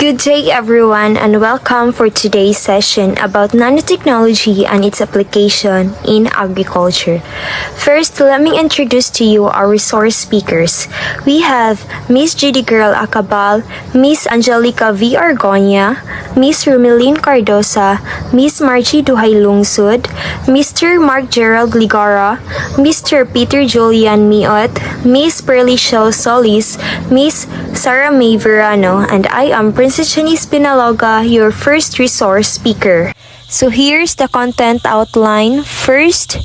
Good day everyone and welcome for today's session about nanotechnology and its application in agriculture. First, let me introduce to you our resource speakers. We have Miss Judy Girl Acabal, Miss Angelica V. Argonia, Miss Rumeline Cardosa, Miss Margie Duhay Lungsud, Mr. Mark Gerald Ligara, Mr. Peter Julian Miot, Miss Pearly Shell Solis, Miss Sarah May Verano, and I am Princess Janice Pinaloga, your first resource speaker. So here's the content outline. First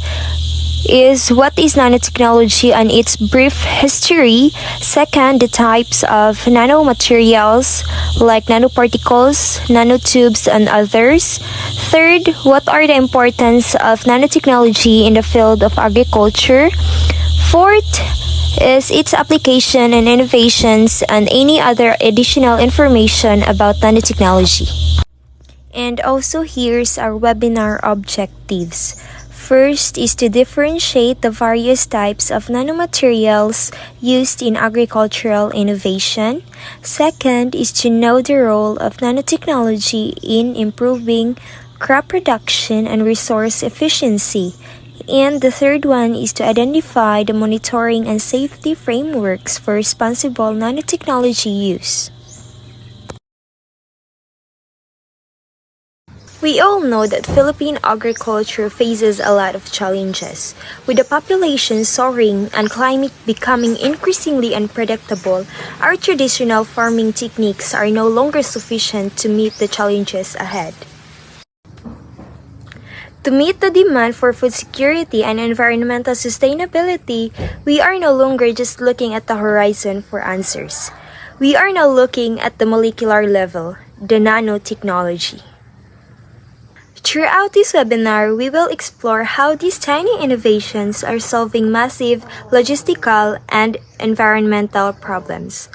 is what is nanotechnology and its brief history. Second, the types of nanomaterials like nanoparticles, nanotubes, and others. Third, what are the importance of nanotechnology in the field of agriculture. Fourth is its application and innovations and any other additional information about nanotechnology. And also here's our webinar objectives. First is to differentiate the various types of nanomaterials used in agricultural innovation. Second is to know the role of nanotechnology in improving crop production and resource efficiency. And the third one is to identify the monitoring and safety frameworks for responsible nanotechnology use. We all know that Philippine agriculture faces a lot of challenges. With the population soaring and climate becoming increasingly unpredictable, our traditional farming techniques are no longer sufficient to meet the challenges ahead. To meet the demand for food security and environmental sustainability, we are no longer just looking at the horizon for answers. We are now looking at the molecular level, the nanotechnology. Throughout this webinar, we will explore how these tiny innovations are solving massive logistical and environmental problems.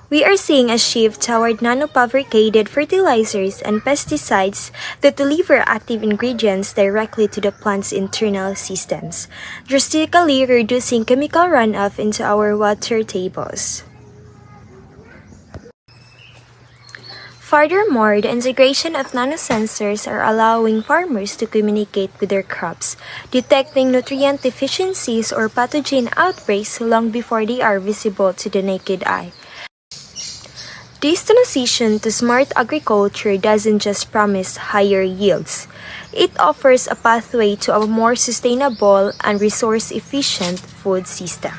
We are seeing a shift toward nanofabricated fertilizers and pesticides that deliver active ingredients directly to the plant's internal systems, drastically reducing chemical runoff into our water tables. Furthermore, the integration of nanosensors are allowing farmers to communicate with their crops, detecting nutrient deficiencies or pathogen outbreaks long before they are visible to the naked eye. This transition to smart agriculture doesn't just promise higher yields. It offers a pathway to a more sustainable and resource-efficient food system.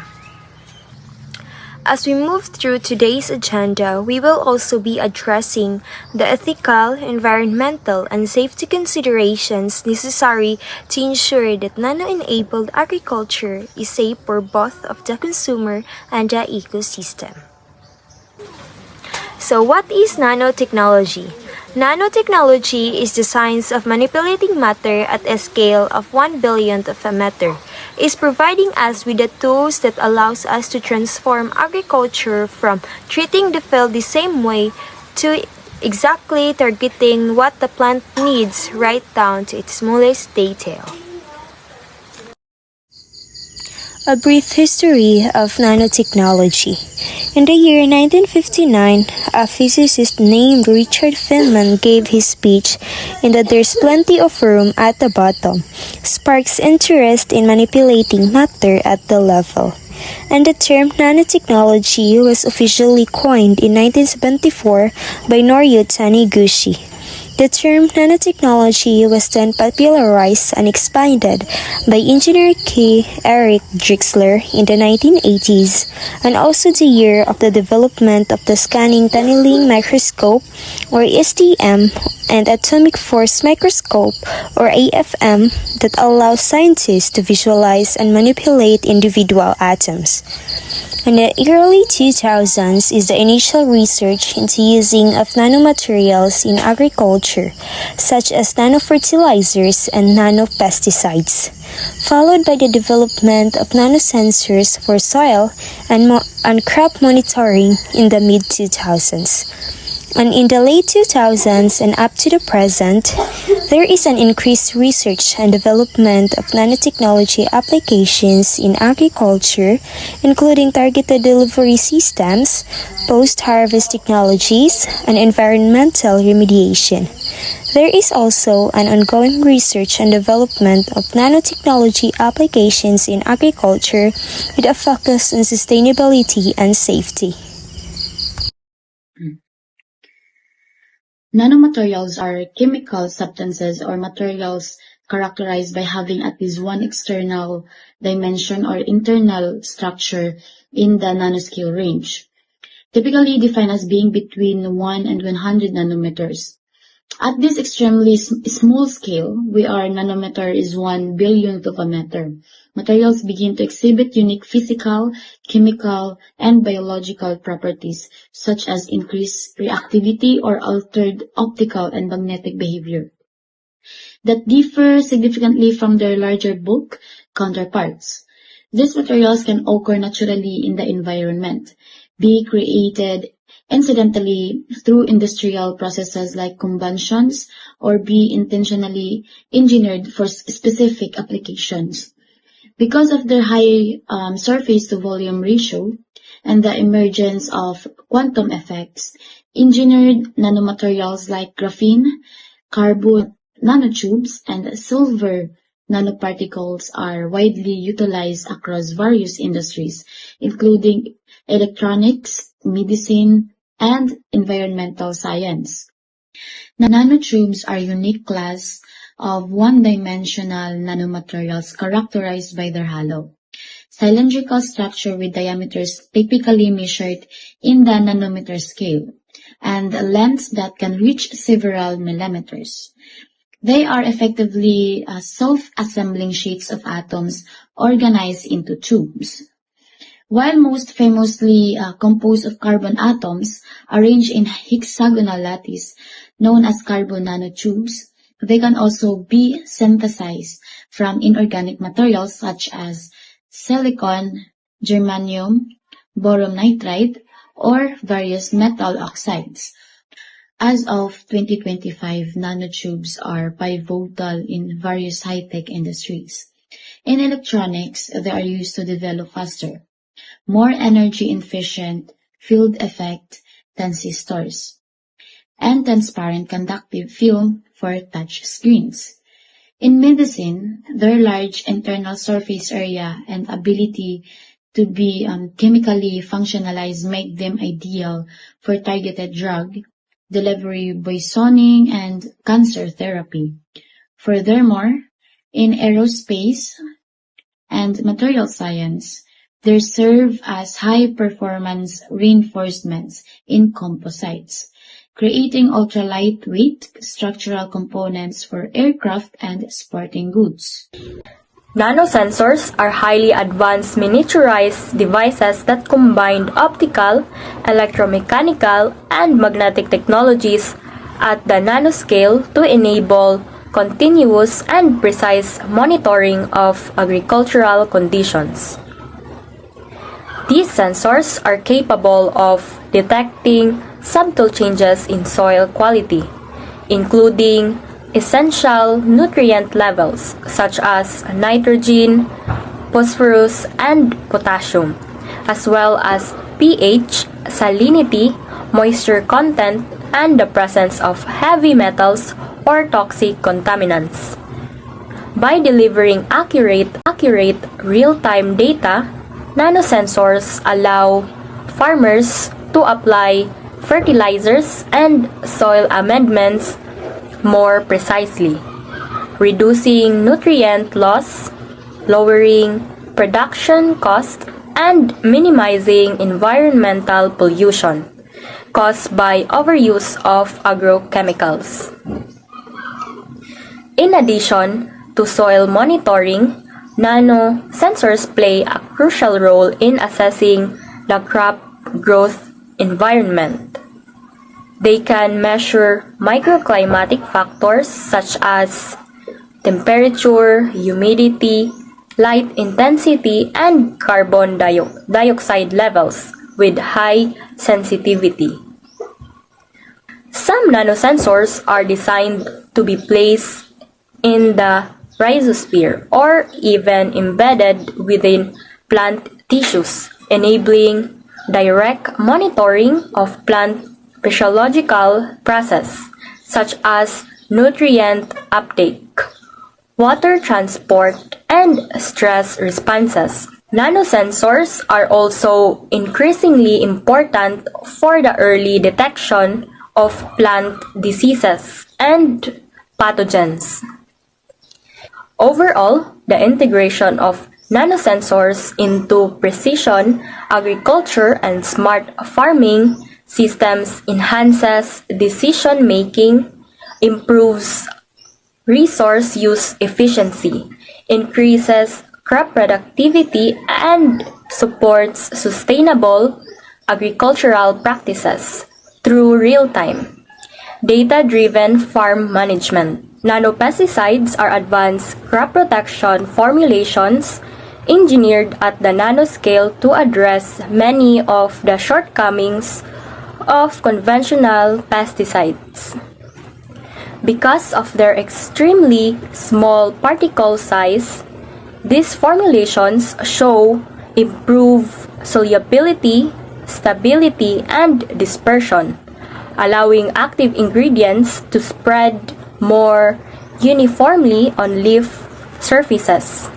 As we move through today's agenda, we will also be addressing the ethical, environmental, and safety considerations necessary to ensure that nano-enabled agriculture is safe for both of the consumer and the ecosystem. So what is nanotechnology? Nanotechnology is the science of manipulating matter at a scale of 1 billionth of a meter. It is providing us with the tools that allows us to transform agriculture from treating the field the same way to exactly targeting what the plant needs right down to its smallest detail. A brief history of nanotechnology. In the year 1959, a physicist named Richard Feynman gave his speech in that there's plenty of room at the bottom, sparks interest in manipulating matter at the level. And the term nanotechnology was officially coined in 1974 by Norio Taniguchi. The term nanotechnology was then popularized and expanded by engineer K. Eric Drexler in the 1980s, and also the year of the development of the scanning tunneling microscope, or STM, and atomic force microscope, or AFM, that allows scientists to visualize and manipulate individual atoms. In the early 2000s is the initial research into using of nanomaterials in agriculture, such as nanofertilizers and nanopesticides, followed by the development of nanosensors for soil and crop monitoring in the mid-2000s. And in the late 2000s and up to the present, there is an increased research and development of nanotechnology applications in agriculture, including targeted delivery systems, post-harvest technologies, and environmental remediation. There is also an ongoing research and development of nanotechnology applications in agriculture with a focus on sustainability and safety. Nanomaterials are chemical substances or materials characterized by having at least one external dimension or internal structure in the nanoscale range, typically defined as being between 1 and 100 nanometers. At this extremely small scale, where nanometer is 1 billionth of a meter, materials begin to exhibit unique physical, chemical, and biological properties, such as increased reactivity or altered optical and magnetic behavior, that differ significantly from their larger bulk counterparts. These materials can occur naturally in the environment, be created incidentally through industrial processes like combustions, or be intentionally engineered for specific applications. Because of their high surface-to-volume ratio and the emergence of quantum effects, engineered nanomaterials like graphene, carbon nanotubes, and silver nanoparticles are widely utilized across various industries, including electronics, medicine, and environmental science. Nanotubes are a unique class of one-dimensional nanomaterials characterized by their hollow, cylindrical structure with diameters typically measured in the nanometer scale, and lengths that can reach several millimeters. They are effectively self-assembling sheets of atoms organized into tubes. While most famously composed of carbon atoms arranged in hexagonal lattice known as carbon nanotubes, they can also be synthesized from inorganic materials such as silicon, germanium, boron nitride, or various metal oxides. As of 2025, nanotubes are pivotal in various high-tech industries. In electronics, they are used to develop faster, more energy-efficient field effect transistors, and transparent conductive film for touch screens. In medicine, their large internal surface area and ability to be chemically functionalized make them ideal for targeted drug delivery, poisoning, and cancer therapy. Furthermore, in aerospace and material science, they serve as high-performance reinforcements in composites, creating ultra-lightweight structural components for aircraft and sporting goods. Nanosensors are highly advanced miniaturized devices that combine optical, electromechanical, and magnetic technologies at the nanoscale to enable continuous and precise monitoring of agricultural conditions. These sensors are capable of detecting subtle changes in soil quality, including essential nutrient levels such as nitrogen, phosphorus, and potassium, as well as pH, salinity, moisture content, and the presence of heavy metals or toxic contaminants. By delivering accurate real-time data, nanosensors allow farmers to apply fertilizers and soil amendments more precisely, reducing nutrient loss, lowering production cost, and minimizing environmental pollution caused by overuse of agrochemicals. In addition to soil monitoring, nanosensors play a crucial role in assessing the crop growth environment. They can measure microclimatic factors such as temperature, humidity, light intensity, and carbon dioxide levels with high sensitivity. Some nanosensors are designed to be placed in the rhizosphere or even embedded within plant tissues, enabling direct monitoring of plant physiological processes such as nutrient uptake, water transport, and stress responses. Nanosensors are also increasingly important for the early detection of plant diseases and pathogens. Overall, the integration of nanosensors into precision agriculture and smart farming systems enhances decision making, improves resource use efficiency, increases crop productivity, and supports sustainable agricultural practices through real-time, data-driven farm management. Nanopesticides are advanced crop protection formulations engineered at the nanoscale to address many of the shortcomings of conventional pesticides. Because of their extremely small particle size, these formulations show improved solubility, stability, and dispersion, allowing active ingredients to spread more uniformly on leaf surfaces,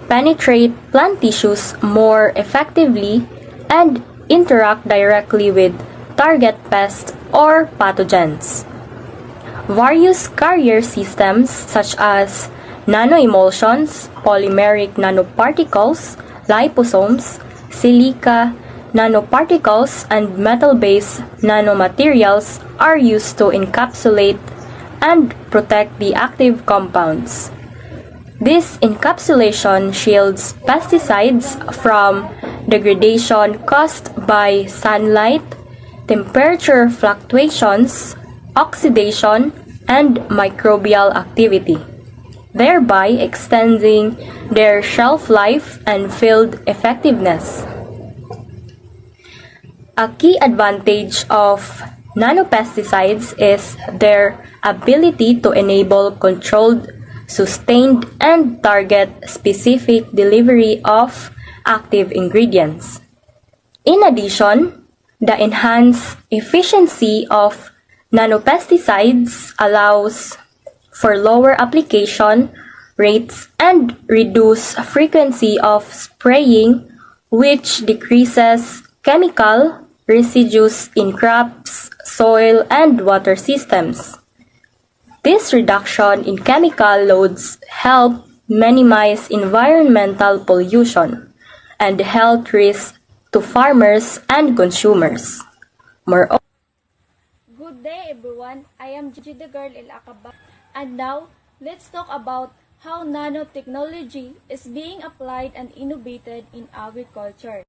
penetrate plant tissues more effectively, and interact directly with target pests or pathogens. Various carrier systems such as nanoemulsions, polymeric nanoparticles, liposomes, silica nanoparticles, and metal-based nanomaterials are used to encapsulate and protect the active compounds. This encapsulation shields pesticides from degradation caused by sunlight, temperature fluctuations, oxidation, and microbial activity, thereby extending their shelf life and field effectiveness. A key advantage of nanopesticides is their ability to enable controlled, sustained, and target-specific delivery of active ingredients. In addition, the enhanced efficiency of nanopesticides allows for lower application rates and reduced frequency of spraying, which decreases chemical residues in crops, soil, and water systems. This reduction in chemical loads help minimize environmental pollution and health risks to farmers and consumers. Moreover, Good day everyone, I am Gigi the Girl El Akaba, and now let's talk about how nanotechnology is being applied and innovated in agriculture.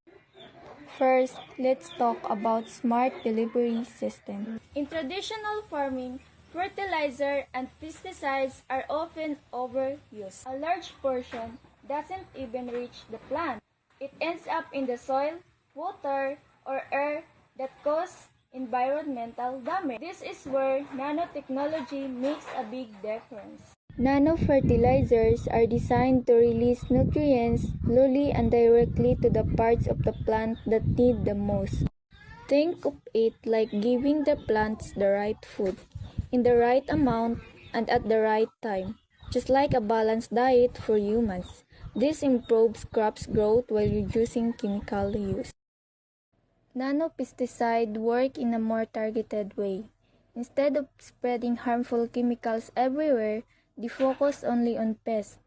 First, let's talk about smart delivery system. In traditional farming, fertilizer and pesticides are often overused. A large portion doesn't even reach the plant. It ends up in the soil, water, or air that cause environmental damage. This is where nanotechnology makes a big difference. Nanofertilizers are designed to release nutrients slowly and directly to the parts of the plant that need the most. Think of it like giving the plants the right food, in the right amount, and at the right time, just like a balanced diet for humans. This improves crops' growth while reducing chemical use. Nanopesticides work in a more targeted way. Instead of spreading harmful chemicals everywhere, they focus only on pests.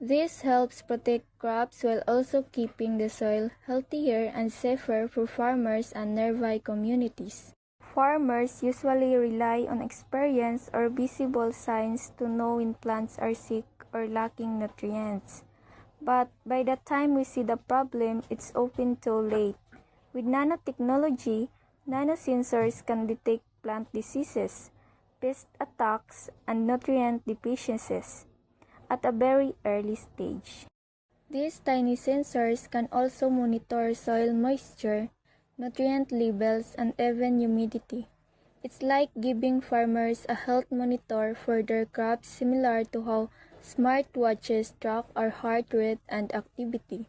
This helps protect crops while also keeping the soil healthier and safer for farmers and nearby communities. Farmers usually rely on experience or visible signs to know when plants are sick or lacking nutrients. But by the time we see the problem, it's often too late. With nanotechnology, nanosensors can detect plant diseases, pest attacks, and nutrient deficiencies at a very early stage. These tiny sensors can also monitor soil moisture, nutrient levels, and even humidity. It's like giving farmers a health monitor for their crops, similar to how smartwatches track our heart rate and activity.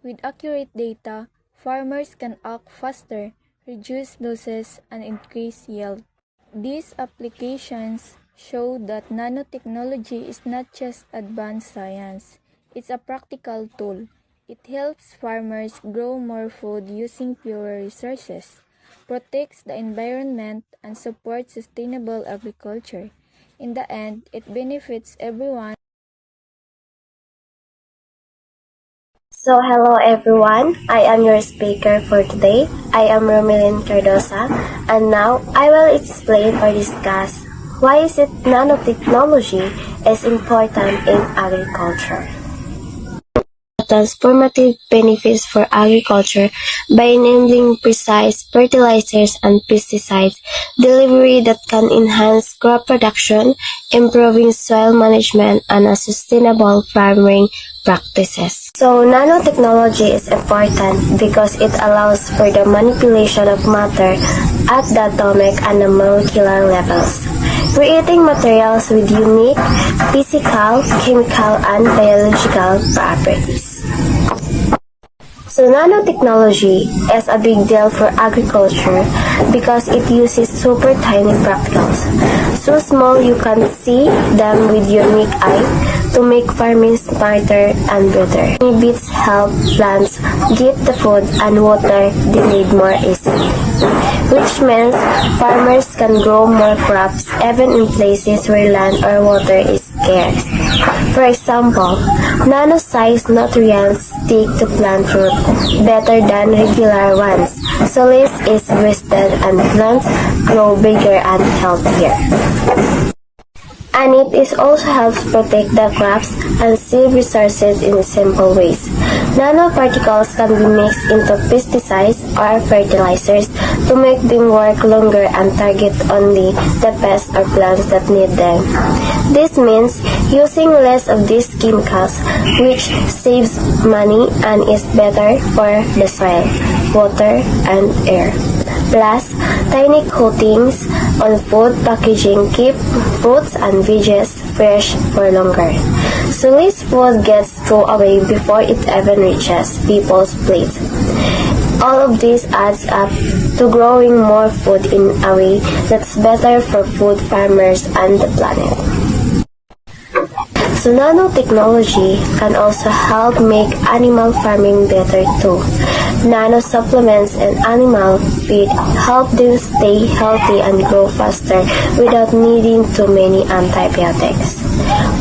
With accurate data, farmers can act faster, reduce losses, and increase yield. These applications show that nanotechnology is not just advanced science, it's a practical tool. It helps farmers grow more food using fewer resources, protects the environment, and supports sustainable agriculture. In the end, it benefits everyone. So hello everyone, I am your speaker for today. I am Romelyn Cardosa, and now I will explain or discuss why is it nanotechnology is important in agriculture. Transformative benefits for agriculture by enabling precise fertilizers and pesticides delivery that can enhance crop production, improving soil management, and a sustainable farming practices. So nanotechnology is important because it allows for the manipulation of matter at the atomic and the molecular levels, creating materials with unique physical, chemical, and biological properties. So nanotechnology is a big deal for agriculture because it uses super tiny particles, so small you can see them with your naked eye, to make farming smarter and better. Bits help plants get the food and water they need more easily, which means farmers can grow more crops even in places where land or water is scarce. For example, nano-sized nutrients stick to plant root better than regular ones, so less is wasted and plants grow bigger and healthier. And it is also helps protect the crops and save resources in simple ways. Nanoparticles can be mixed into pesticides or fertilizers to make them work longer and target only the pests or plants that need them. This means using less of these chemicals, which saves money and is better for the soil, water, and air. Plus, tiny coatings on food packaging keep fruits and veggies fresh for longer, so less food gets thrown away before it even reaches people's plates. All of this adds up to growing more food in a way that's better for food farmers and the planet. So nanotechnology can also help make animal farming better too. Nano supplements and animal feed help them stay healthy and grow faster without needing too many antibiotics.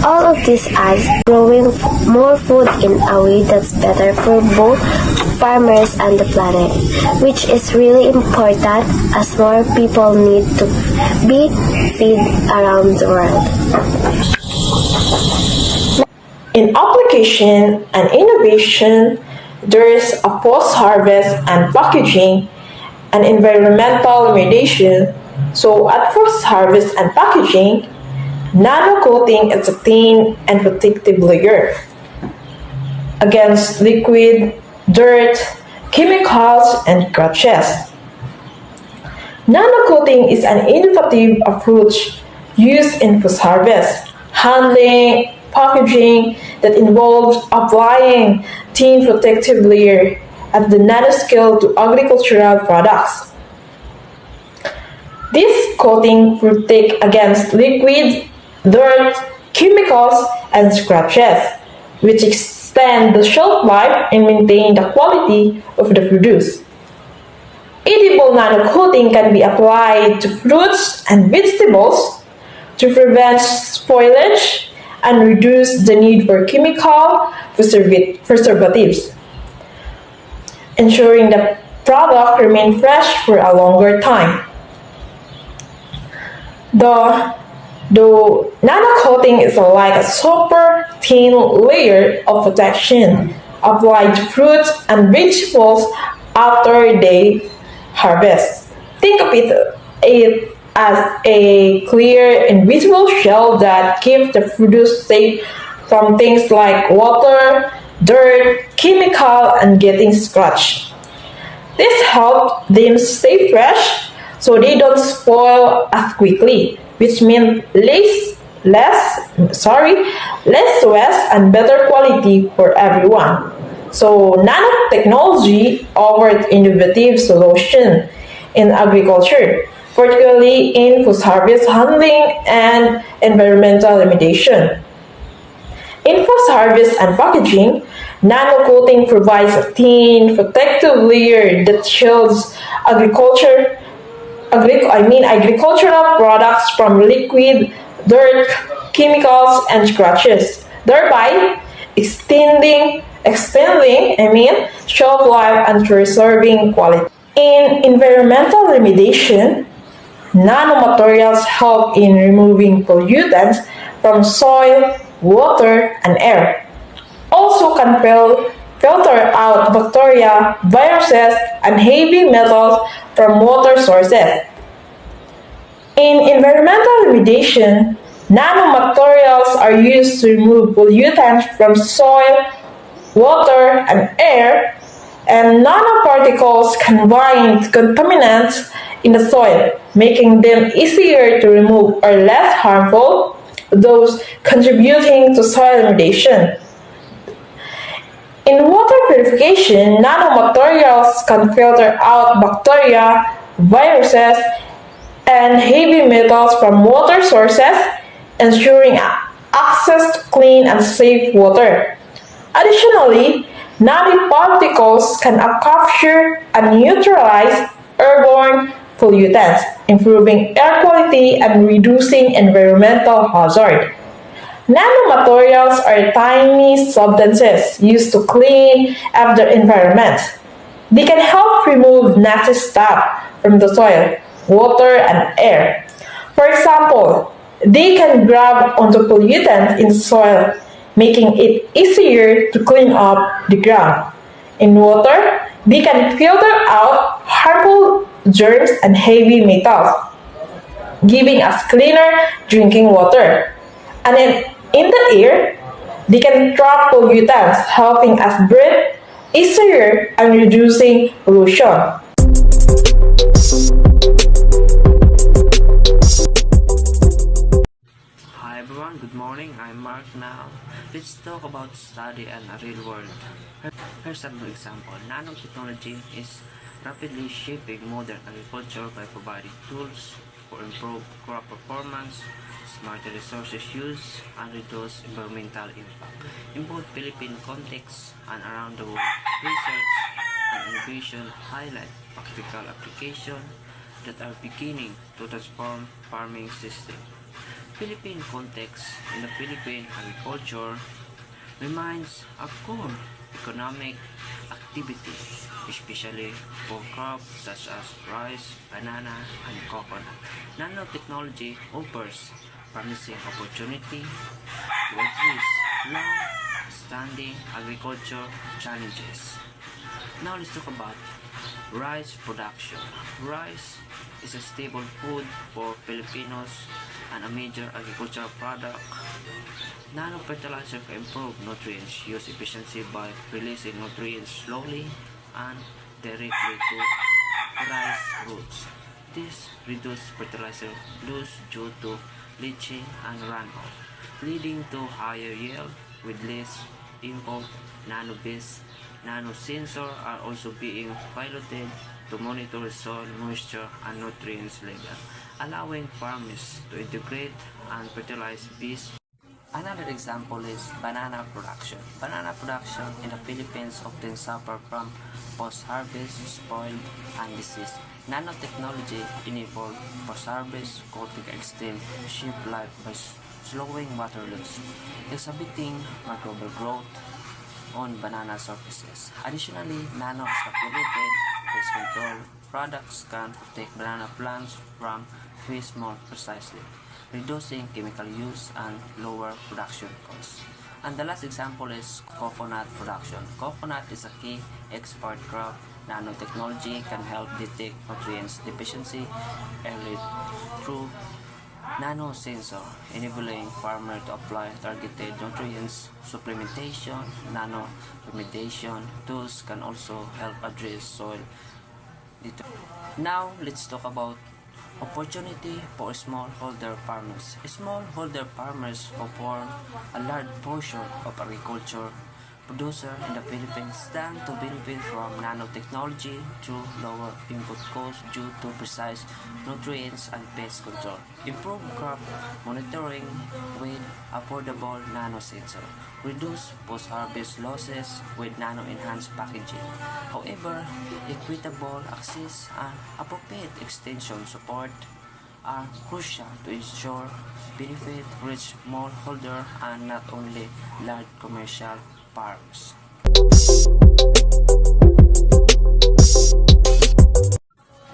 All of this adds growing more food in a way that's better for both farmers and the planet, which is really important as more people need to be fed around the world. In application and innovation, there is a post-harvest and packaging and environmental remediation. So at post-harvest and packaging, nano coating is a thin and protective layer against liquid, dirt, chemicals, and scratches. Nano coating is an innovative approach used in post-harvest handling, packaging that involves applying thin protective layer at the nanoscale to agricultural products. This coating protects against liquids, dirt, chemicals, and scratches, which extend the shelf life and maintain the quality of the produce. Edible nano coating can be applied to fruits and vegetables to prevent spoilage and reduce the need for chemical preservatives, ensuring the product remains fresh for a longer time. The nano coating is like a super thin layer of protection applied to fruits and vegetables after they harvest. Think of it as a clear invisible shell that keeps the produce safe from things like water, dirt, chemical, and getting scratched. This helps them stay fresh, so they don't spoil as quickly, which means less waste and better quality for everyone. So nanotechnology offers innovative solutions in agriculture, particularly in post-harvest handling and environmental remediation. In post-harvest and packaging, nano-coating provides a thin, protective layer that shields agricultural products from liquid, dirt, chemicals, and scratches, thereby extending shelf life and preserving quality. In environmental remediation, nanomaterials help in removing pollutants from soil, water, and air. Also can filter out bacteria, viruses, and heavy metals from water sources. In environmental remediation, nanomaterials are used to remove pollutants from soil, water, and air, and nanoparticles can bind contaminants in the soil, making them easier to remove or less harmful, thus contributing to soil remediation. In water purification, nanomaterials can filter out bacteria, viruses, and heavy metals from water sources, ensuring access to clean and safe water. Additionally, nanoparticles can capture and neutralize airborne pollutants, improving air quality and reducing environmental hazard. Nanomaterials are tiny substances used to clean up the environment. They can help remove nasty stuff from the soil, water, and air. For example, they can grab onto pollutants in soil, making it easier to clean up the ground. In water, they can filter out harmful germs and heavy metals, giving us cleaner drinking water. And in the air, they can trap pollutants, helping us breathe easier and reducing pollution. Hi everyone, good morning. I'm Mark now. Let's talk about study and a real world. Here's an example. Nanotechnology is rapidly shaping modern agriculture by providing tools for improved crop performance, smarter resources use, and reduced environmental impact. In both Philippine contexts and around the world, research and innovation highlight practical applications that are beginning to transform farming systems. Philippine context in the Philippine agriculture remains a core economic activity, especially for crops such as rice, banana, and coconut. Nanotechnology offers promising opportunity to address long-standing agriculture challenges. Now let's talk about rice production. Rice is a staple food for Filipinos and a major agricultural product. Nanofertilizer can improve nutrients use efficiency by releasing nutrients slowly and directly to rice roots. This reduces fertilizer loss due to leaching and runoff, leading to higher yield with less input. Nano-based nanosensors are also being piloted to monitor soil moisture and nutrients level, allowing farmers to integrate and fertilize bees. Another example is banana production. Banana production in the Philippines often suffer from post-harvest spoil and disease. Nanotechnology enabled post-harvest coating extend shelf life by slowing water loss, exhibiting microbial growth on banana surfaces. Additionally, nano-encapsulated pest control products can protect banana plants from pests more precisely, reducing chemical use and lower production costs. And the last example is coconut production. Coconut is a key export crop. Nanotechnology can help detect nutrients deficiency early through nanosensor, enabling farmers to apply targeted nutrients supplementation. Nano remediation tools can also help address soil deterioration. Now let's talk about Opportunity for smallholder farmers. Smallholder farmers who form a large portion of agriculture producer in the Philippines stand to benefit from nanotechnology through lower input costs due to precise nutrients and pest control, improved crop monitoring with affordable nanosensor, reduce post-harvest losses with nano-enhanced packaging. However, equitable access and appropriate extension support are crucial to ensure benefit reach smallholder and not only large commercial farms.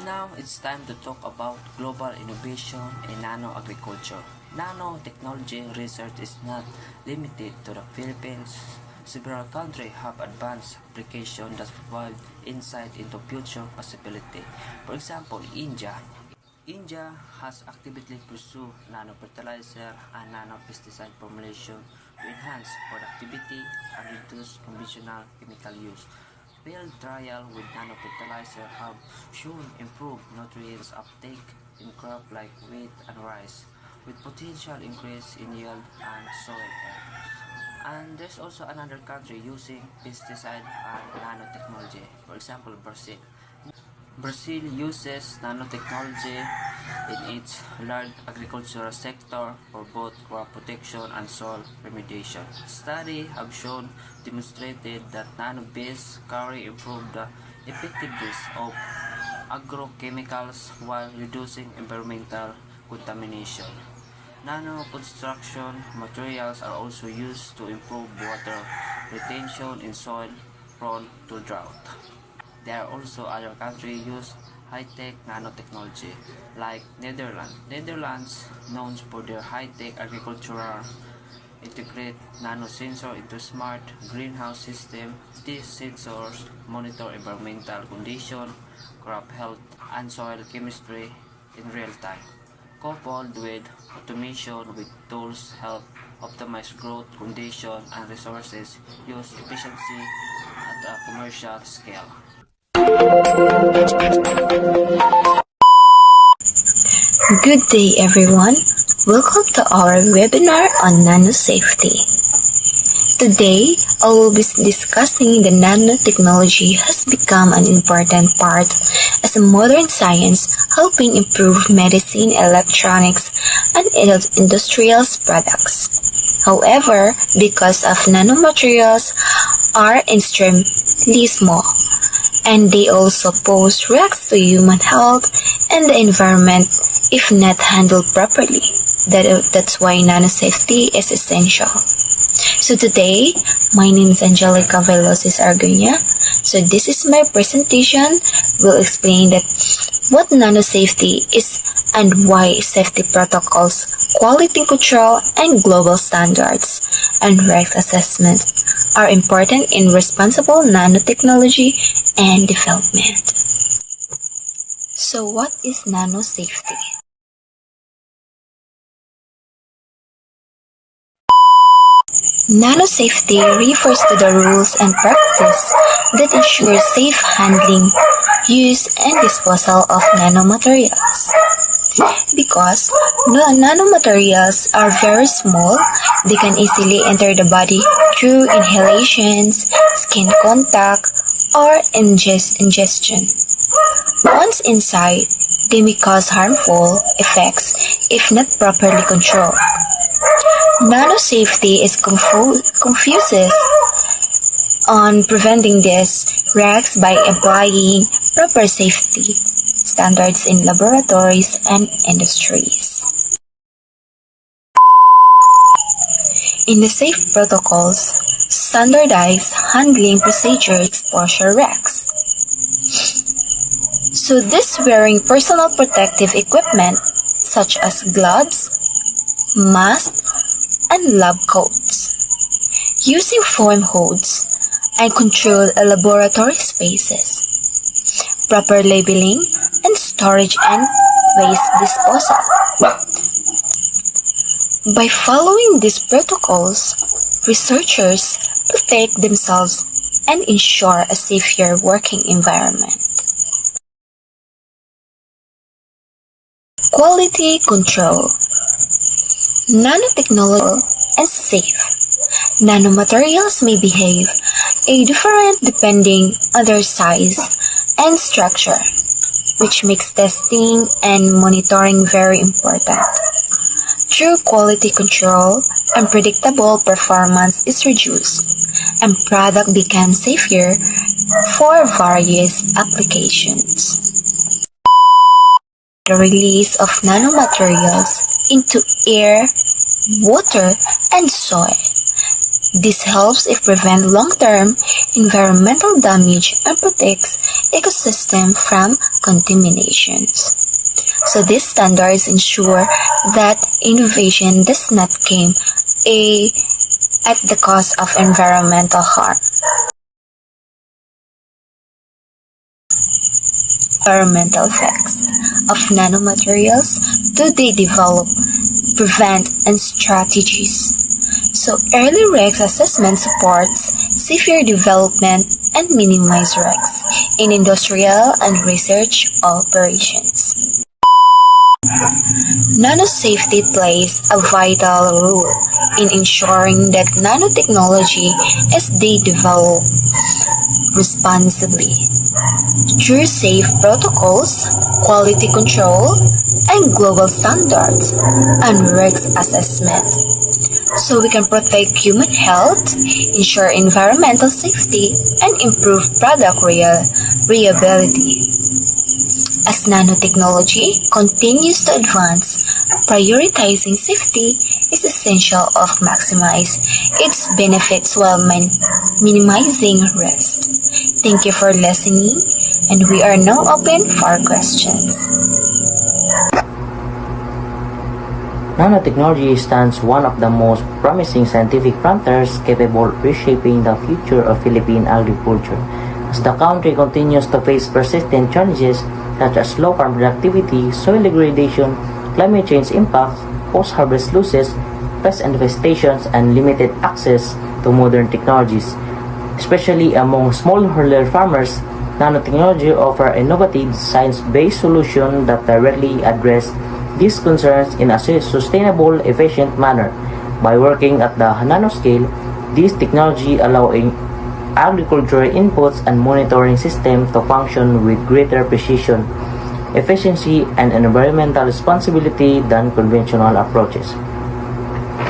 Now it's time to talk about global innovation in nano-agriculture. Nanotechnology research is not limited to the Philippines. Several countries have advanced applications that provide insight into future possibility. For example, India has actively pursued nanofertilizer and nanopesticide formulation to enhance productivity and reduce conventional chemical use. Field trials with nanofertilizer have shown improved nutrients uptake in crops like wheat and rice, with potential increase in yield and soil health. And there's also another country using pesticide and nanotechnology, for example Brazil. Brazil uses nanotechnology in its large agricultural sector for both crop protection and soil remediation. Studies have shown demonstrated that nano-based carry improved the effectiveness of agrochemicals while reducing environmental contamination. Nano-construction materials are also used to improve water retention in soil prone to drought. There are also other countries use high-tech nanotechnology, like Netherlands. Netherlands, known for their high-tech agricultural, integrate nanosensor into smart greenhouse system. These sensors monitor environmental condition, crop health, and soil chemistry in real time. Coupled with automation with tools help optimize growth, condition, and resources use efficiency at a commercial scale. Good day everyone. Welcome to our webinar on nanosafety. Today, I will be discussing the nanotechnology has become an important part as a modern science helping improve medicine, electronics, and industrial products. However, because of nanomaterials are extremely small, and they also pose risks to human health and the environment if not handled properly. That's why nanosafety is essential. So today, my name is Angelica Velocis Argunya. So this is my presentation. We'll explain that what nanosafety is and why safety protocols, quality control, and global standards and risk assessments are important in responsible nanotechnology and development. So what is nanosafety? Nanosafety refers to the rules and practice that ensure safe handling, use, and disposal of nanomaterials. Because nanomaterials are very small, they can easily enter the body through inhalations, skin contact, or ingestion. Once inside, they may cause harmful effects if not properly controlled. Nanosafety is confuses on preventing these risks by applying proper safety standards in laboratories and industries. In the safe protocols, standardized handling procedure exposure risks. So this wearing personal protective equipment such as gloves, masks, and lab coats, using foam hoods, and controlled laboratory spaces, proper labeling, and storage and waste disposal. By following these protocols, researchers protect themselves and ensure a safer working environment. Quality control. Nanotechnology is safe. Nanomaterials may behave different depending on their size and structure, which makes testing and monitoring very important. Through quality control, unpredictable performance is reduced, and product becomes safer for various applications. The release of nanomaterials into air, water, and soil. This helps it prevent long-term environmental damage and protects ecosystem from contaminations. So these standards ensure that innovation does not come at the cost of environmental harm. Environmental effects of nanomaterials do they develop, prevent, and strategies. So early risks assessment supports safer development and minimize risks in industrial and research operations. Nanosafety plays a vital role in ensuring that nanotechnology is developed responsibly. Through safe protocols, quality control, and global standards and risk assessment. So we can protect human health, ensure environmental safety, and improve product reliability. As nanotechnology continues to advance, prioritizing safety is essential to maximize its benefits while minimizing risk. Thank you for listening, and we are now open for questions. Nanotechnology stands one of the most promising scientific frontiers capable of reshaping the future of Philippine agriculture. As the country continues to face persistent challenges such as low farm productivity, soil degradation, climate change impacts, post-harvest losses, pest infestations, and limited access to modern technologies. Especially among smallholder farmers, nanotechnology offers innovative, science-based solutions that directly address these concerns in a sustainable, efficient manner. By working at the nanoscale, this technology allows agricultural inputs and monitoring systems to function with greater precision, efficiency, and environmental responsibility than conventional approaches.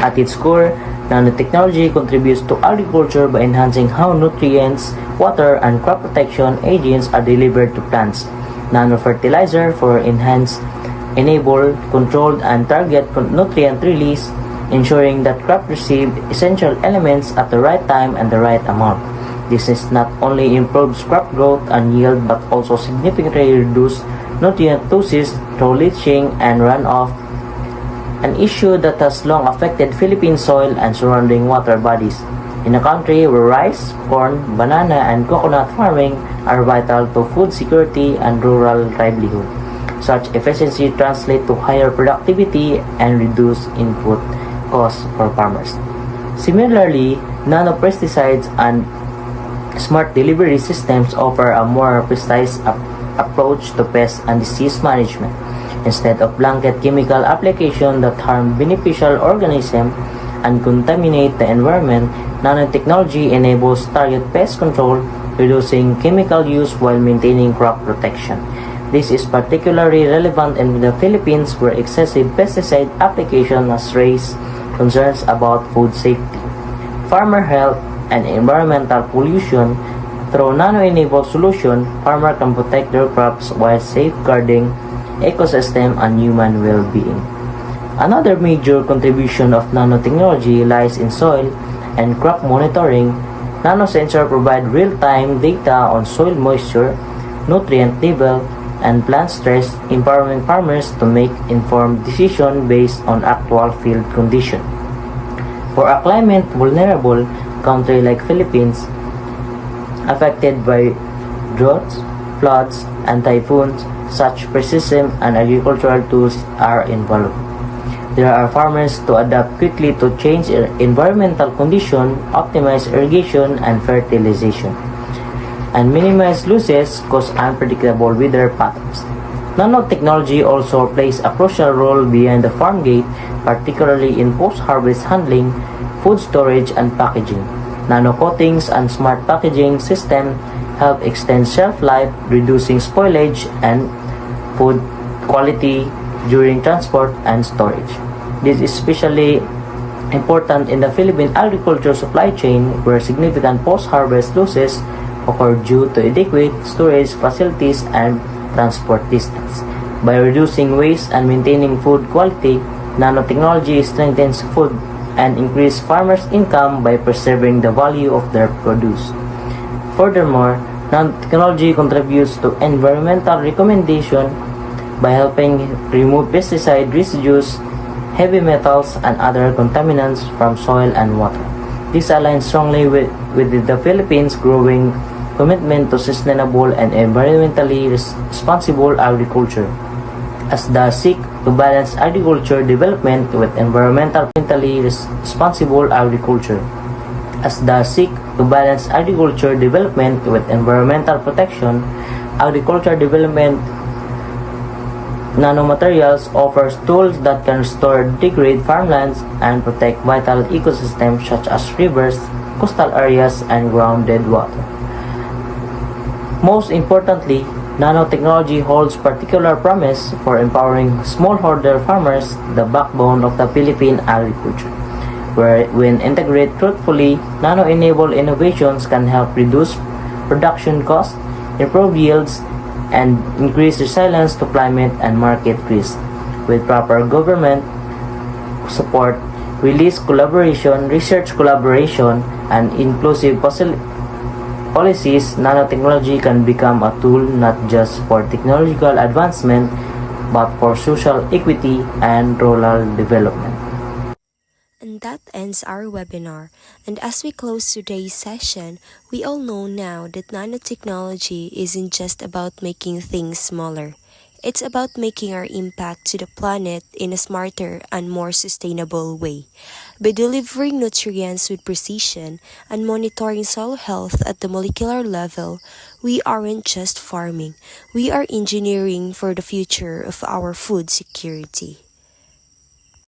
At its core, nanotechnology contributes to agriculture by enhancing how nutrients, water, and crop protection agents are delivered to plants. Nanofertilizer for enable controlled and target nutrient release, ensuring that crops receive essential elements at the right time and the right amount. This is not only improves crop growth and yield but also significantly reduces nutrient losses through leaching and runoff, an issue that has long affected Philippine soil and surrounding water bodies. In a country where rice, corn, banana, and coconut farming are vital to food security and rural livelihood, such efficiency translates to higher productivity and reduced input costs for farmers. Similarly, nanopesticides and smart delivery systems offer a more precise approach to pest and disease management. Instead of blanket chemical application that harm beneficial organisms and contaminate the environment, nanotechnology enables target pest control, reducing chemical use while maintaining crop protection. This is particularly relevant in the Philippines where excessive pesticide application has raised concerns about food safety, farmer health, and environmental pollution. Through nano-enabled solution, farmers can protect their crops while safeguarding ecosystem and human well-being. Another major contribution of nanotechnology lies in soil and crop monitoring. Nanosensors provide real-time data on soil moisture, nutrient level, and plant stress, empowering farmers to make informed decisions based on actual field conditions. For a climate-vulnerable country like Philippines, affected by droughts, floods, and typhoons, such precision and agricultural tools are involved. There are farmers to adapt quickly to change environmental conditions, optimize irrigation and fertilization, and minimize losses caused unpredictable weather patterns. Nanotechnology also plays a crucial role beyond the farm gate, particularly in post-harvest handling, food storage, and packaging. Nano-coatings and smart packaging systems help extend shelf life, reducing spoilage and food quality during transport and storage. This is especially important in the Philippine agriculture supply chain where significant post-harvest losses occur due to inadequate storage facilities and transport distance. By reducing waste and maintaining food quality, nanotechnology strengthens food and increases farmers' income by preserving the value of their produce. Furthermore, nanotechnology contributes to environmental recommendation by helping remove pesticide residues, heavy metals, and other contaminants from soil and water. This aligns strongly with the Philippines' growing commitment to sustainable and environmentally responsible agriculture. As the seek to balance agriculture development with environmentally responsible agriculture. As the seek to balance agriculture development with environmental protection, agriculture development nanomaterials offers tools that can restore degrade farmlands and protect vital ecosystems such as rivers, coastal areas, and grounded water. Most importantly, nanotechnology holds particular promise for empowering smallholder farmers, the backbone of the Philippine agriculture, where when integrated truthfully, nano-enabled innovations can help reduce production costs, improve yields, and increase resilience to climate and market risks. With proper government support, research collaboration, and inclusive policies, nanotechnology can become a tool not just for technological advancement but for social equity and rural development. And that ends our webinar. And as we close today's session, we all know now that nanotechnology isn't just about making things smaller. It's about making our impact to the planet in a smarter and more sustainable way. By delivering nutrients with precision and monitoring soil health at the molecular level, we aren't just farming, we are engineering for the future of our food security.